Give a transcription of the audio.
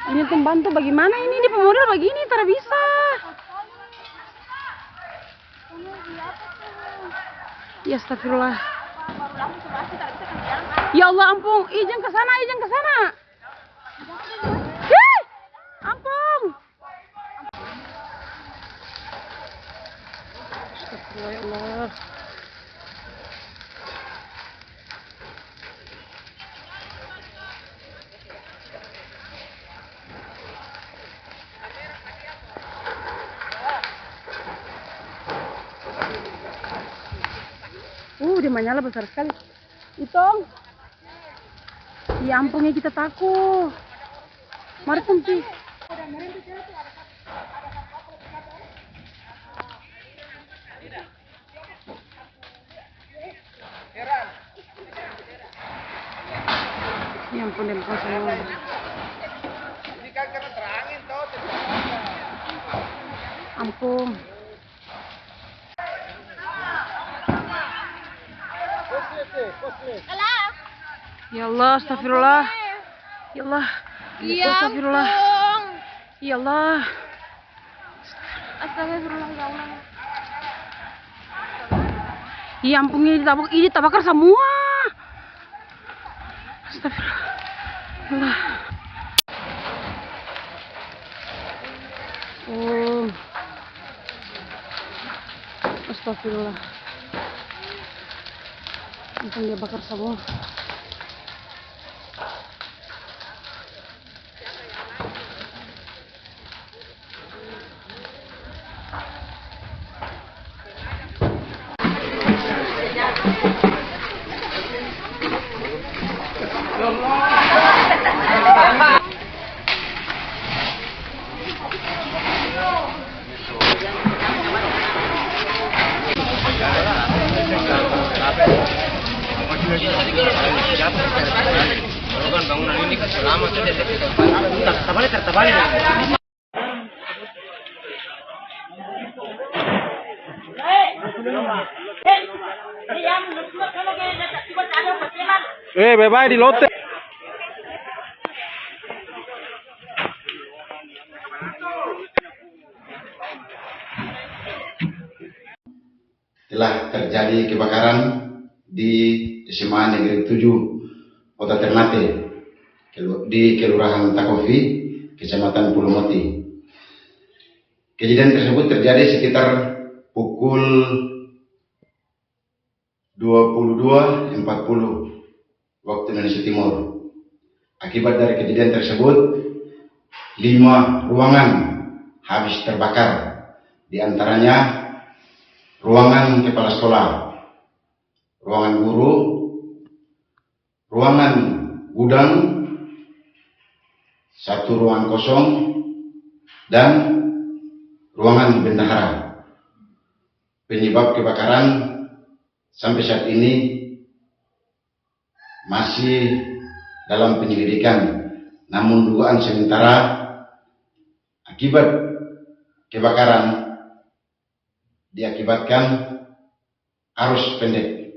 Ini pembantu bagaimana ini di pemodal begini tidak bisa. Ya astagfirullah. Ya Allah ampun, izin ke sana, izin ke sana. Hih, ampun. Astagfirullah ya Allah. Dia menyala besar sekali. Itong. Ya ampunnya kita takut. Mari kunci. Ya ampun dia bukan semua. Ini kan karena terangin toh. Ampun. Ya Allah, astagfirullah. Ya Allah. Ya astagfirullah. Ya Allah. Astagfirullah ya Allah. Ya ampun ini terbakar semua. Astagfirullah. Oh. Astagfirullah. Ampun dia bakar semua. Bangunan ini kan lama saja terbalik. Bye-bye di lote. Telah terjadi kebakaran di SMA Negeri 7 Kota Ternate di Kelurahan Takovi, Kecamatan Pulau Moti. Kejadian tersebut terjadi sekitar pukul 22.40 waktu Indonesia Timur. Akibat dari kejadian tersebut, 5 ruangan habis terbakar, di antaranya ruangan kepala sekolah, ruangan guru, ruangan gudang, 1 ruangan kosong, dan ruangan bendahara. Penyebab kebakaran sampai saat ini masih dalam penyelidikan, namun dugaan sementara akibat kebakaran diakibatkan arus pendek.